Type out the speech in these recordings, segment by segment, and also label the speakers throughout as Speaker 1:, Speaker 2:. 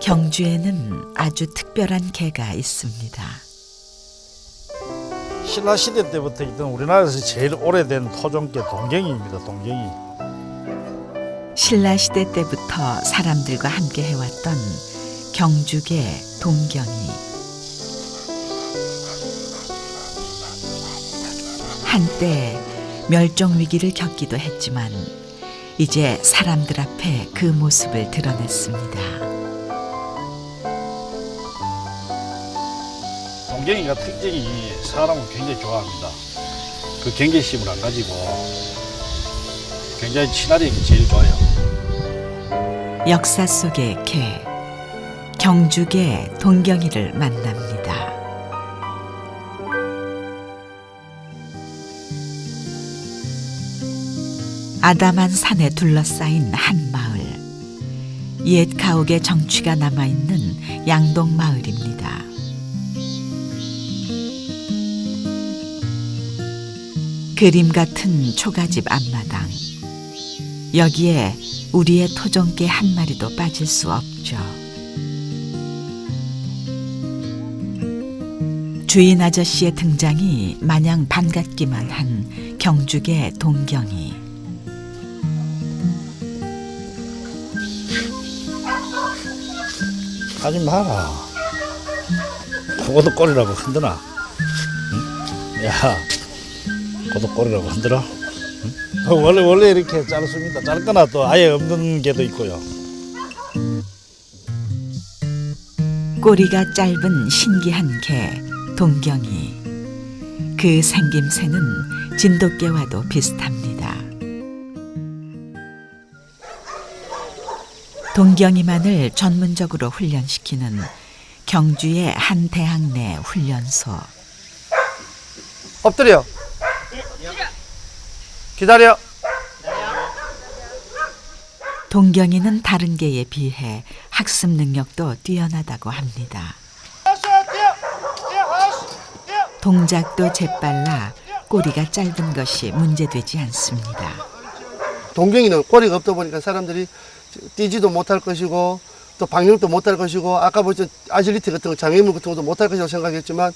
Speaker 1: 경주에는 아주 특별한 개가 있습니다.
Speaker 2: 신라시대 때부터 있던 우리나라에서 제일 오래된 토종개 동경이입니다. 동경이.
Speaker 1: 신라시대 때부터 사람들과 함께 해왔던 경주개 동경이. 한때 멸종 위기를 겪기도 했지만 이제 사람들 앞에 그 모습을 드러냈습니다.
Speaker 2: 동경이가 특징이 사람을 굉장히 좋아합니다. 그 경계심을 안 가지고 굉장히 친화력이 제일 좋아요.
Speaker 1: 역사 속의 개, 경주개 동경이를 만납니다. 아담한 산에 둘러싸인 한 마을. 옛 가옥의 정취가 남아있는 양동마을입니다. 그림 같은 초가집 앞마당. 여기에 우리의 토종개 한 마리도 빠질 수 없죠. 주인 아저씨의 등장이 마냥 반갑기만 한 경주개 동경이.
Speaker 2: 하지 마라. 그것도 꼬리라고 흔드나? 응? 야, 그것도 꼬리라고 흔들어? 응? 원래 이렇게 자르습니다. 자르거나 또 아예 없는 개도 있고요.
Speaker 1: 꼬리가 짧은 신기한 개 동경이. 그 생김새는 진돗개와도 비슷합니다. 동경이만을 전문적으로 훈련시키는 경주의 한 대학 내 훈련소.
Speaker 3: 엎드려. 기다려.
Speaker 1: 동경이는 다른 개에 비해 학습 능력도 뛰어나다고 합니다. 동작도 재빨라 꼬리가 짧은 것이 문제되지 않습니다.
Speaker 3: 동경이는 꼬리가 없다 보니까 사람들이 뛰지도 못할 것이고 또 방역도 못할 것이고 아까 보셨던 아질리티 같은 거 장애물 같은 것도 못할 것이라고 생각했지만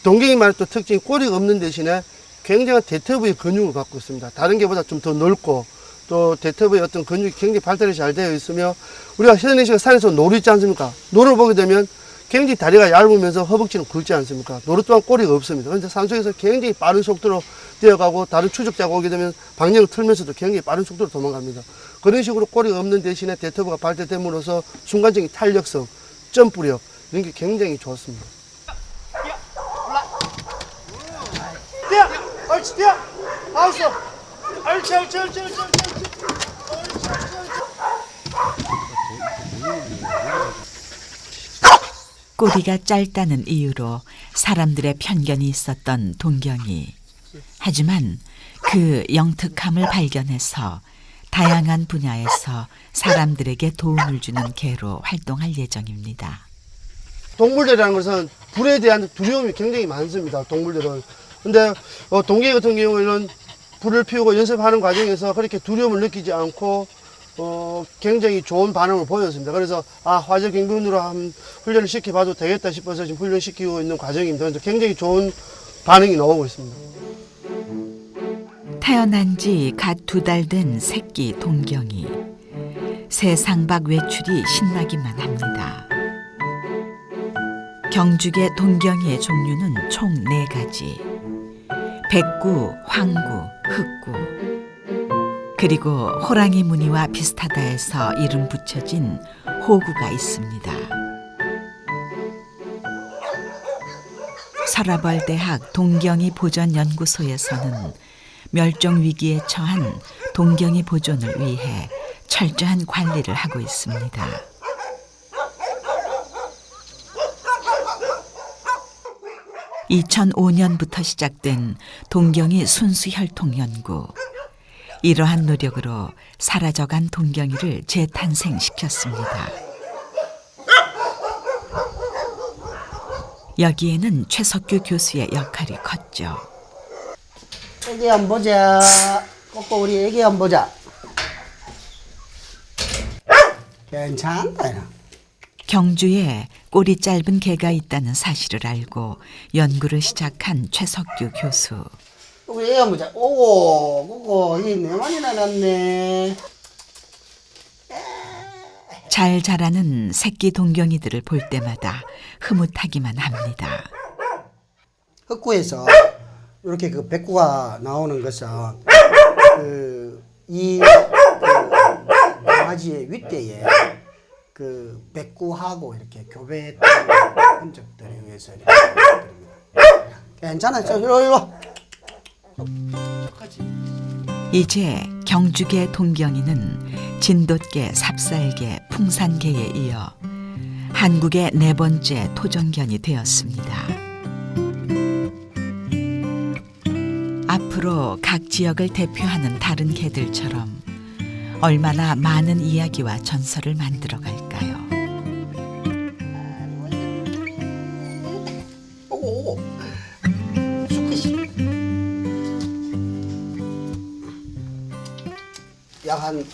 Speaker 3: 동경이만의 또 특징이 꼬리가 없는 대신에 굉장한 대퇴부의 근육을 갖고 있습니다. 다른 개보다 좀 더 넓고 또 대퇴부의 어떤 근육이 굉장히 발달이 잘 되어 있으며 우리가 현대 시간 산에서 노루 있지 않습니까? 노루를 보게 되면 굉장히 다리가 얇으면서 허벅지는 굵지 않습니까? 노루 또한 꼬리가 없습니다. 그런데 산속에서 굉장히 빠른 속도로 뛰어가고 다른 추적자가 오게 되면 방향을 틀면서도 굉장히 빠른 속도로 도망갑니다. 그런 식으로 꼬리가 없는 대신에 대퇴부가 발달됨으로써 순간적인 탄력성, 점프력 이런 게 굉장히 좋습니다. 뛰어! 옳지 뛰어! 아웃어! 옳지 옳지 옳지 옳지
Speaker 1: 꼬리가 짧다는 이유로 사람들의 편견이 있었던 동경이. 하지만 그 영특함을 발견해서 다양한 분야에서 사람들에게 도움을 주는 개로 활동할 예정입니다.
Speaker 3: 동물들이라는 것은 불에 대한 두려움이 굉장히 많습니다. 동물들은. 근데 동계 같은 경우에는 불을 피우고 연습하는 과정에서 그렇게 두려움을 느끼지 않고 굉장히 좋은 반응을 보였습니다. 그래서 화재 경비원으로 한 훈련을 시켜봐도 되겠다 싶어서 지금 훈련시키고 있는 과정입니다. 그래서 굉장히 좋은 반응이 나오고 있습니다.
Speaker 1: 태어난 지 갓 2달 된 새끼 동경이. 세상 밖 외출이 신나기만 합니다. 경주개 동경이의 종류는 총 4가지. 백구, 황구, 흑구. 그리고 호랑이 무늬와 비슷하다 해서 이름 붙여진 호구가 있습니다. 서라벌대학 동경이 보존연구소에서는 멸종 위기에 처한 동경이 보존을 위해 철저한 관리를 하고 있습니다. 2005년부터 시작된 동경이 순수혈통 연구. 이러한 노력으로 사라져간 동경이를 재탄생시켰습니다. 여기에는 최석규 교수의 역할이 컸죠.
Speaker 4: 애기 한번 보자. 꼬꼬 우리 애기 한번 보자. 괜찮다.
Speaker 1: 경주에 꼬리 짧은 개가 있다는 사실을 알고 연구를 시작한 최석규 교수.
Speaker 4: 우리 애기 한번 보자. 오고 이 네 마리나 났네.
Speaker 1: 잘 자라는 새끼 동경이들을 볼 때마다 흐뭇하기만 합니다.
Speaker 4: 흑구에서 이렇게 그 백구가 나오는 것은 이 강아지의 윗대에 그 백구하고 이렇게 교배했던 흔적들에 의해서 이렇게 보여드립니다. 괜찮아, 저 이리 와.
Speaker 1: 이제 경주계 동경이는 진돗개, 삽살개, 풍산개에 이어 한국의 4번째 토종견이 되었습니다. 앞으로 각 지역을 대표하는 다른 개들처럼 얼마나 많은 이야기와 전설을 만들어 갈까요?
Speaker 4: 오고 수컷이 약 한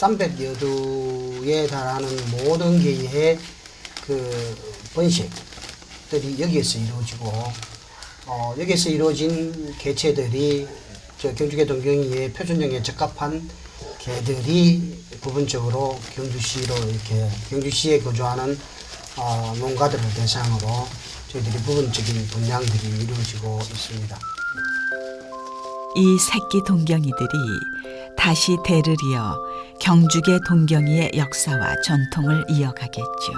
Speaker 4: 300여 두에 달하는 모든 개의 그 번식들이 여기에서 이루어지고 여기에서 이루어진 개체들이 저 경주계 동경이의 표준형에 적합한 개들이 부분적으로 경주시로 이렇게 경주시에 거주하는 농가들을 대상으로 저희들이 부분적인 분양들이 이루어지고 있습니다.
Speaker 1: 이 새끼 동경이들이 다시 대를 이어 경주계 동경이의 역사와 전통을 이어가겠죠.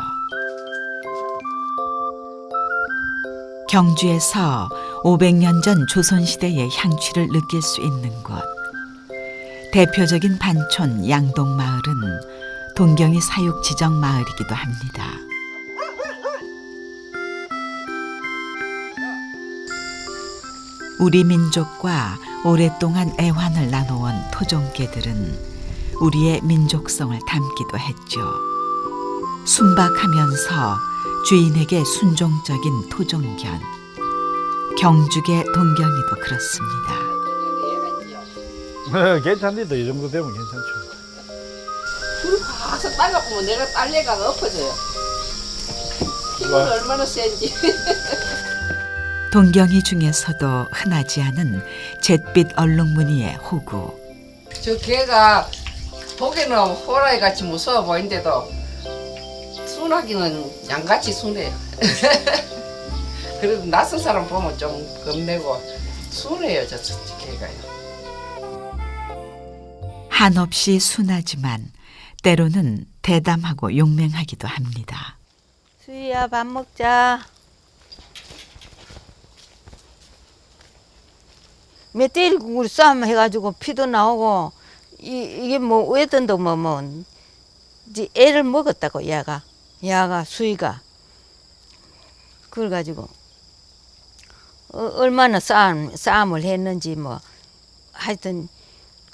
Speaker 1: 경주에서 500년 전 조선시대의 향취를 느낄 수 있는 곳. 대표적인 반촌 양동마을은 동경이 사육 지정 마을이기도 합니다. 우리 민족과 오랫동안 애환을 나눠온 토종개들은 우리의 민족성을 담기도 했죠. 순박하면서 주인에게 순종적인 토종견. 경주계 동경이도 그렇습니다.
Speaker 2: 괜찮니다. 이 정도 되면 괜찮죠.
Speaker 5: 가서 딸려보면 내가 딸래가 엎어져요. 힘은 얼마나 센지.
Speaker 1: 동경이 중에서도 흔하지 않은 잿빛 얼룩무늬의 호구.
Speaker 5: 저 개가 보기는 호랑이 같이 무서워 보이는데도 순하기는 양같이 순해요. 그래도 낯선 사람 보면 좀 겁내고 순해요, 저 개가요.
Speaker 1: 한없이 순하지만 때로는 대담하고 용맹하기도 합니다.
Speaker 6: 수희야, 밥 먹자. 멧돼지 국물 싸움 해가지고 피도 나오고 이게 뭐 왜든도 이제 애를 먹었다고 얘가 수희가 그래가지고 얼마나 싸움을 했는지 뭐 하여튼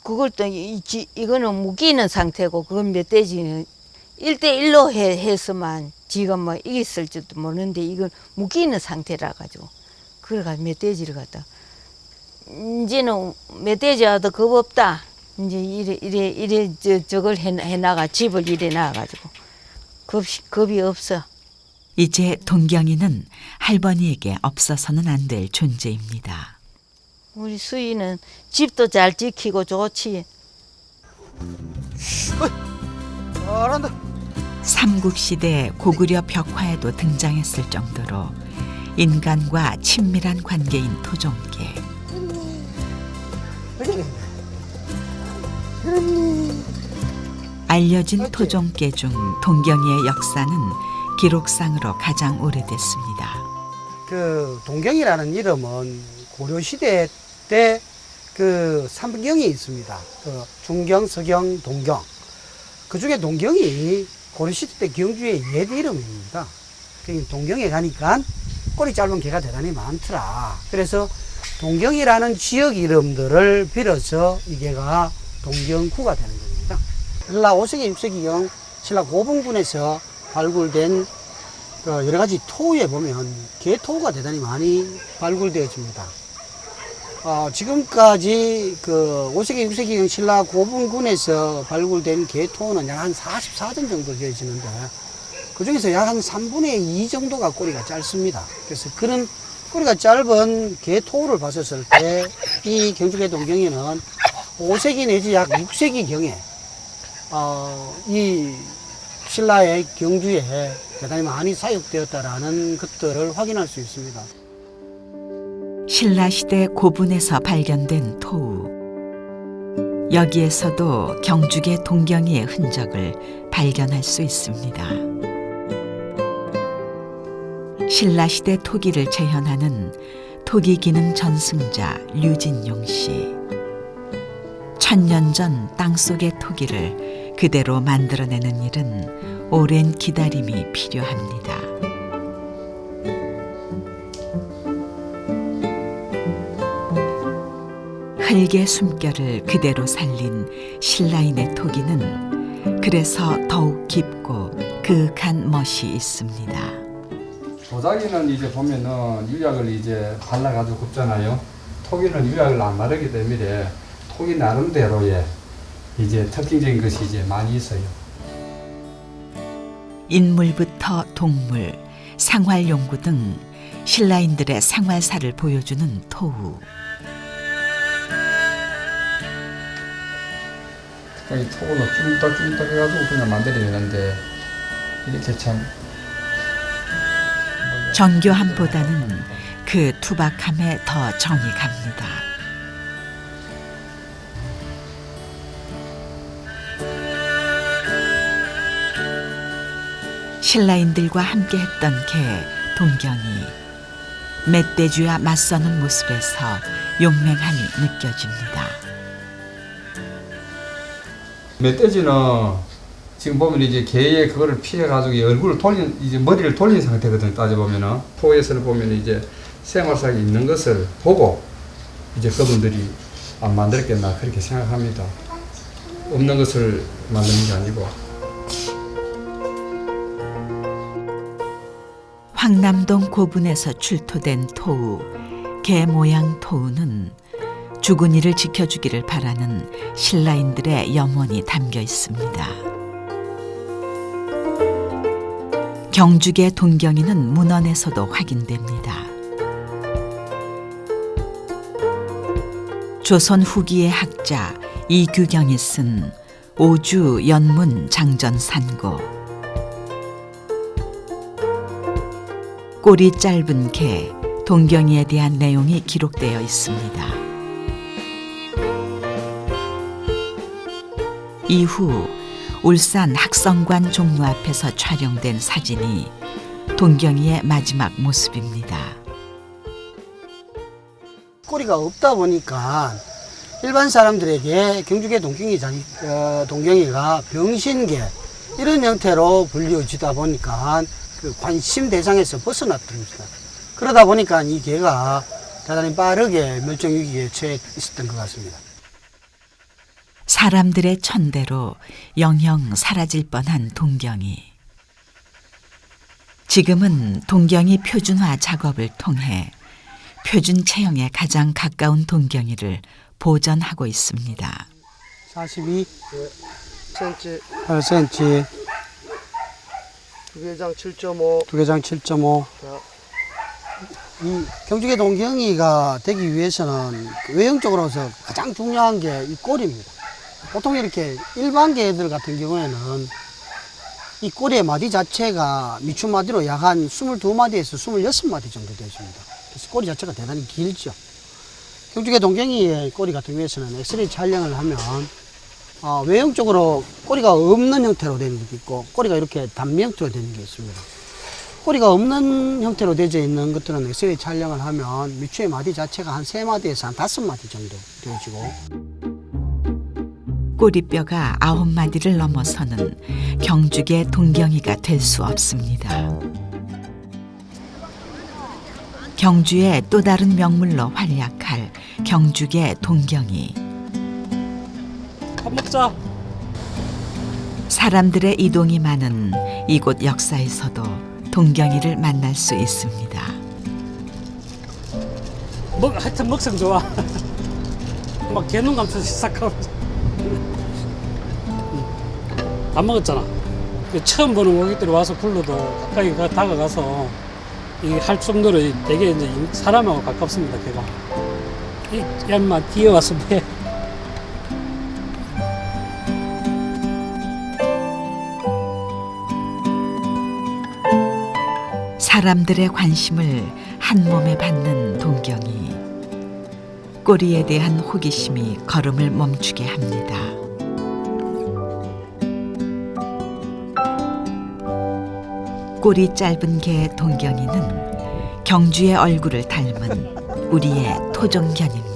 Speaker 6: 그걸 또 이거는 묶이는 상태고 그건 멧돼지는 1대1로 했으면 지금 뭐 이겼을지도 모르는데 이건 묶이는 상태라 가지고 그래가지고 멧돼지를 갖다 이제는 멧돼지와도 겁 없다. 이제 이래 저걸 해나가 집을 이래 나가지고 겁이 없어.
Speaker 1: 이제 동경이는 할머니에게 없어서는 안 될 존재입니다.
Speaker 6: 우리 수희는 집도 잘 지키고 좋지.
Speaker 4: 잘한다.
Speaker 1: 삼국시대 고구려 벽화에도 등장했을 정도로 인간과 친밀한 관계인 토종개. 알려진 토종개 중 동경이의 역사는 기록상으로 가장 오래됐습니다.
Speaker 4: 그 동경이라는 이름은 고려 시대 때 그 삼경이 있습니다. 그 중경, 서경, 동경. 그 중에 동경이 고려 시대 때 경주의 옛 이름입니다. 동경에 가니까 꼬리 짧은 개가 대단히 많더라. 그래서 동경이라는 지역 이름들을 빌어서 이 개가 동경구가 되는 겁니다. 신라 5세기, 6세기경 신라 고분군에서 발굴된 여러 가지 토에 보면 개토가 대단히 많이 발굴되어집니다. 지금까지 그 5세기, 6세기경 신라 고분군에서 발굴된 개토는 약 한 44점 정도 되어지는데 그 중에서 약 한 3분의 2 정도가 꼬리가 짧습니다. 그래서 그런 꼬리가 짧은 개 토우를 봤었을 때 이 경주개 동경이는 5세기 내지 약 6세기 경에 이 신라의 경주에 대단히 많이 사육되었다라는 것들을 확인할 수 있습니다.
Speaker 1: 신라시대 고분에서 발견된 토우. 여기에서도 경주개 동경이의 흔적을 발견할 수 있습니다. 신라시대 토기를 재현하는 토기기능 전승자 류진용 씨. 1000년 전 땅속의 토기를 그대로 만들어내는 일은 오랜 기다림이 필요합니다. 흙의 숨결을 그대로 살린 신라인의 토기는 그래서 더욱 깊고 그윽한 멋이 있습니다.
Speaker 7: 도자기는 이제 보면은 유약을 이제 발라가지고 굽잖아요. 토기는 유약을 안 바르기 때문에 토기 나름대로의 이제 특징적인 것이 이제 많이 있어요.
Speaker 1: 인물부터 동물, 생활용구 등 신라인들의 생활사를 보여주는 토우.
Speaker 7: 이 토구는 쭈물딱쭈물딱 해가지고 그냥 만들어내는데 이렇게 참
Speaker 1: 정교함보다는 그 투박함에 더 정이 갑니다. 신라인들과 함께했던 개 동경이 멧돼지와 맞서는 모습에서 용맹함이 느껴집니다.
Speaker 7: 멧돼지는 지금 보면 이제 개의 그거를 피해가지고 얼굴을 돌린, 이제 머리를 돌린 상태거든, 따져보면은. 토에서는 보면 이제 생활상에 있는 것을 보고 이제 그분들이 안 만들었겠나 그렇게 생각합니다. 없는 것을 만드는 게 아니고.
Speaker 1: 황남동 고분에서 출토된 토우, 개 모양 토우는 죽은 이를 지켜주기를 바라는 신라인들의 염원이 담겨 있습니다. 경주개 동경이는 문헌에서도 확인됩니다. 조선 후기의 학자 이규경이 쓴 오주 연문 장전산고. 꼬리 짧은 개 동경이에 대한 내용이 기록되어 있습니다. 이후 울산 학성관 종로 앞에서 촬영된 사진이 동경이의 마지막 모습입니다.
Speaker 4: 꼬리가 없다 보니까 일반 사람들에게 경주개 동경이가 병신개 이런 형태로 불리워지다 보니까 그 관심 대상에서 벗어났습니다. 그러다 보니까 이 개가 대단히 빠르게 멸종 위기에 처해 있었던 것 같습니다.
Speaker 1: 사람들의 천대로 영영 사라질 뻔한 동경이. 지금은 동경이 표준화 작업을 통해 표준 체형에 가장 가까운 동경이를 보존하고 있습니다.
Speaker 4: 42cm, 8cm,
Speaker 3: 두개장 7.5.
Speaker 4: 두개장 7.5. 이 경주개 동경이가 되기 위해서는 외형적으로서 가장 중요한 게 이 꼬리입니다. 보통 이렇게 일반 개들 같은 경우에는 이 꼬리의 마디 자체가 미추마디로 약 한 22마디에서 26마디 정도 되십니다. 그래서 꼬리 자체가 대단히 길죠. 경주개 동경이의 꼬리 같은 경우에는 엑스레이 촬영을 하면 외형적으로 꼬리가 없는 형태로 되는 게 있고 꼬리가 이렇게 단면형태로 되는 게 있습니다. 꼬리가 없는 형태로 되어 있는 것들은 엑스레이 촬영을 하면 미추의 마디 자체가 한 3마디에서 한 5마디 정도 되어지고
Speaker 1: 꼬리뼈가 9마디를 넘어서는 경주개 동경이가 될 수 없습니다. 경주의 또 다른 명물로 활약할 경주개 동경이.
Speaker 8: 밥 먹자.
Speaker 1: 사람들의 이동이 많은 이곳 역사에서도 동경이를 만날 수 있습니다.
Speaker 8: 하여튼 먹성 좋아. 막 개눈 감춰서 시작하고. 안 먹었잖아. 그 처음 보는 고객들이 와서 불러도 가까이 다가가서 이 할 정도로 되게 이제 사람하고 가깝습니다. 걔가 이 양만 뛰어와서 배.
Speaker 1: 사람들의 관심을 한 몸에 받는 동경이 꼬리에 대한 호기심이 걸음을 멈추게 합니다. 꼬리 짧은 개 동경이는 경주의 얼굴을 닮은 우리의 토종견입니다.